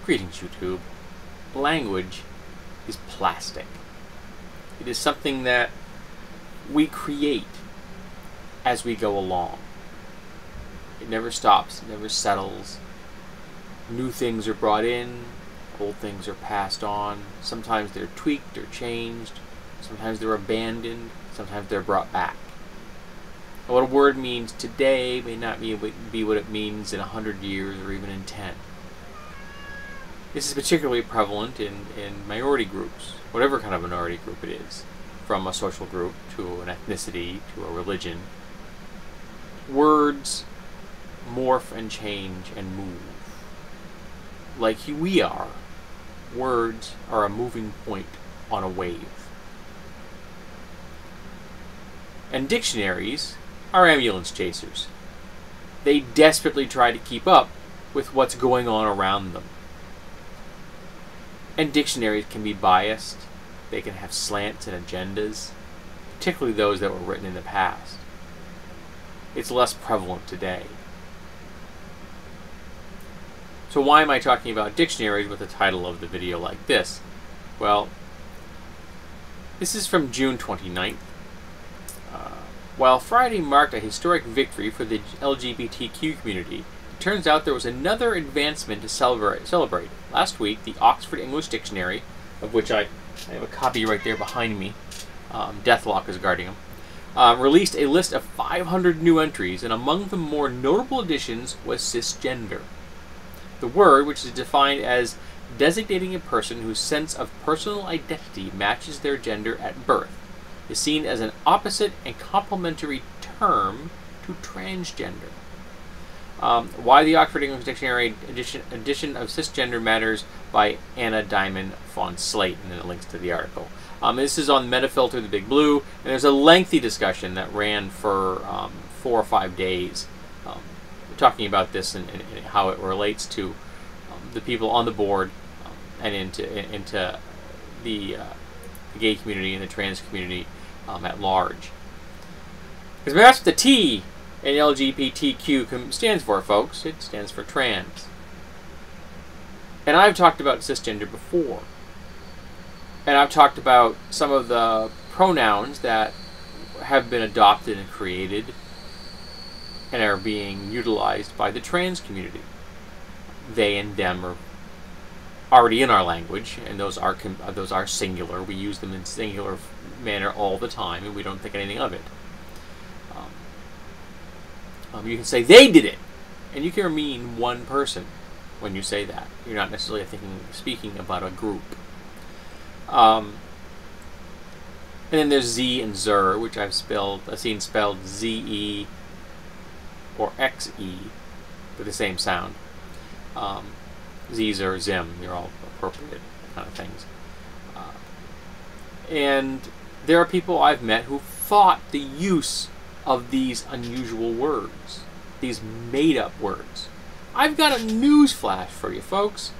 Greetings, YouTube. Language is plastic. It is something that we create as we go along. It never stops, it never settles. New things are brought in, old things are passed on. Sometimes they're tweaked or changed. Sometimes they're abandoned. Sometimes they're brought back. And what a word means today may not be what it means in 100 years or even in 10. This is particularly prevalent in minority groups, whatever kind of minority group it is, from a social group to an ethnicity to a religion. Words morph and change and move. Like we are, words are a moving point on a wave. And dictionaries are ambulance chasers. They desperately try to keep up with what's going on around them. And dictionaries can be biased. They can have slants and agendas, particularly those that were written in the past. It's less prevalent today. So why am I talking about dictionaries with the title of the video like this? Well, this is from June 29th. While Friday marked a historic victory for the LGBTQ community, it turns out there was another advancement to celebrate. Last week, the Oxford English Dictionary, of which I have a copy right there behind me, Deathlock is guarding them, released a list of 500 new entries, and among the more notable additions was cisgender. The word, which is defined as designating a person whose sense of personal identity matches their gender at birth, is seen as an opposite and complementary term to transgender. Why the Oxford English Dictionary edition of cisgender matters by Anna Diamond von Slate, and then it links to the article. This is on Metafilter, the Big Blue, and there's a lengthy discussion that ran for 4 or 5 days, talking about this and how it relates to the people on the board and into the gay community and the trans community at large. Because that's what the T in LGBTQ stands for, folks. It stands for trans. And I've talked about cisgender before. And I've talked about some of the pronouns that have been adopted and created and are being utilized by the trans community. They and them are already in our language, and those are singular. We use them in singular manner all the time, and we don't think anything of it. You can say they did it, and you can mean one person when you say that. You're not necessarily speaking about a group. And then there's Z and Zer, which I've seen spelled Z-E or X-E with the same sound. Z's or Zim, they're all appropriate kind of things. And there are people I've met who fought the use of these unusual words, these made-up words. I've got a news flash for you, folks.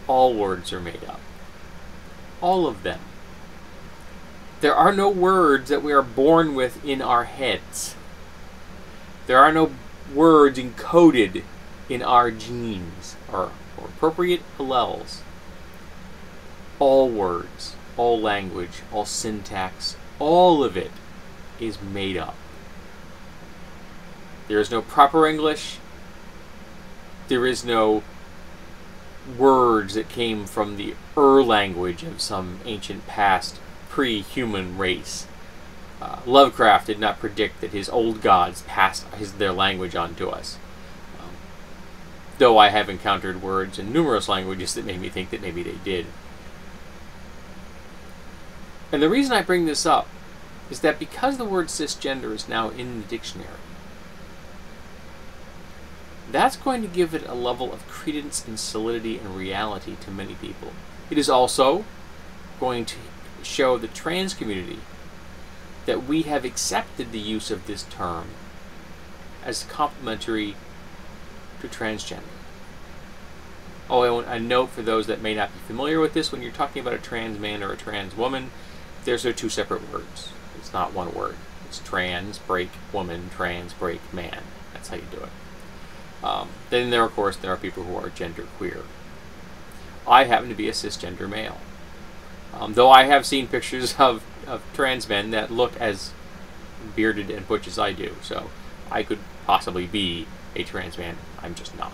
All words are made up. All of them. There are no words that we are born with in our heads. There are no words encoded in our genes or appropriate alleles. All words, all language, all syntax, all of it is made up. There is no proper English. There is no words that came from the language of some ancient past pre-human race. Lovecraft did not predict that his old gods passed their language on to us. Though I have encountered words in numerous languages that made me think that maybe they did. And the reason I bring this up is that because the word cisgender is now in the dictionary, that's going to give it a level of credence and solidity and reality to many people. It is also going to show the trans community that we have accepted the use of this term as complementary to transgender. Oh, a note for those that may not be familiar with this, when you're talking about a trans man or a trans woman, there's two separate words. It's not one word. It's trans, break, woman, trans, break, man. That's how you do it. Then there, of course, there are people who are gender queer. I happen to be a cisgender male. Though I have seen pictures of trans men that look as bearded and butch as I do, so I could possibly be a trans man. I'm just not.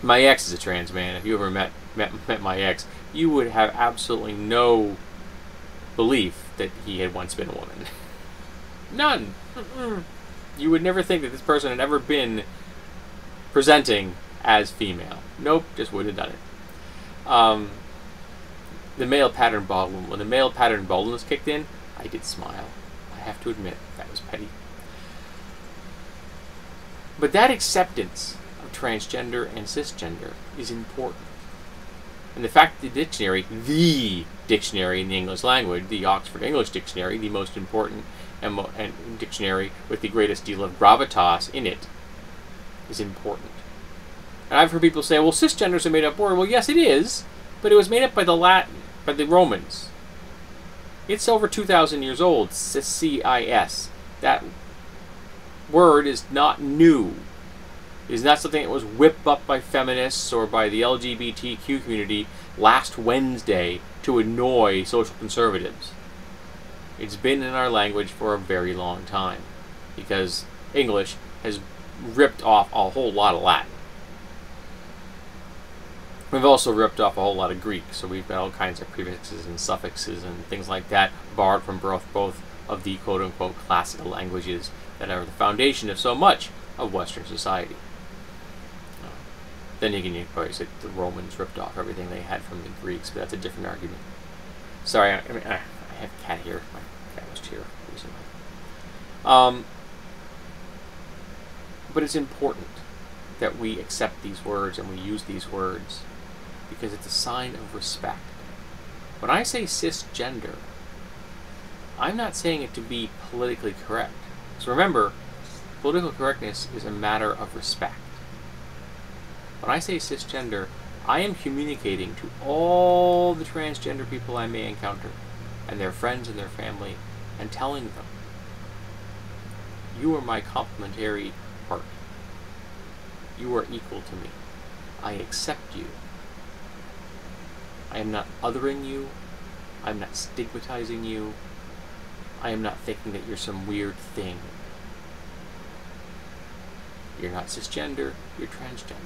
My ex is a trans man. If you ever met my ex, you would have absolutely no belief that he had once been a woman. None. You would never think that this person had ever been presenting as female. Nope, just wouldn't have done it. The male pattern baldness. When the male pattern baldness kicked in, I did smile. I have to admit, that was petty. But that acceptance of transgender and cisgender is important. And the fact that the dictionary in the English language, the Oxford English Dictionary, the most important and dictionary with the greatest deal of gravitas in it, is important. And I've heard people say, well, cisgender is a made-up word. Well, yes, it is, but it was made up by the Romans. It's over 2,000 years old, cis. That word is not new. It is not something that was whipped up by feminists or by the LGBTQ community last Wednesday to annoy social conservatives. It's been in our language for a very long time, because English has ripped off a whole lot of Latin. We've also ripped off a whole lot of Greek, so we've got all kinds of prefixes and suffixes and things like that borrowed from both of the quote-unquote classical languages that are the foundation of so much of Western society. Then again, you can probably say the Romans ripped off everything they had from the Greeks, but that's a different argument. Sorry, I have a cat here. My cat was here recently. But it's important that we accept these words and we use these words because it's a sign of respect. When I say cisgender, I'm not saying it to be politically correct. So remember, political correctness is a matter of respect. When I say cisgender, I am communicating to all the transgender people I may encounter, and their friends and their family, and telling them, you are my complementary part. You are equal to me. I accept you. I am not othering you. I'm not stigmatizing you. I am not thinking that you're some weird thing. You're not cisgender, you're transgender.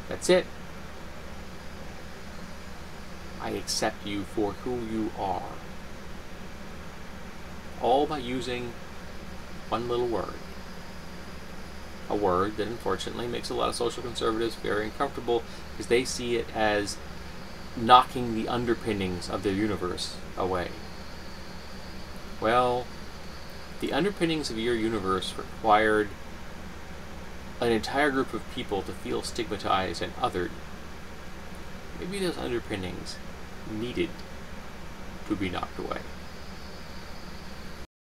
That's it. I accept you for who you are. All by using one little word. A word that unfortunately makes a lot of social conservatives very uncomfortable because they see it as knocking the underpinnings of their universe away. Well, the underpinnings of your universe required an entire group of people to feel stigmatized and othered. Maybe those underpinnings needed to be knocked away.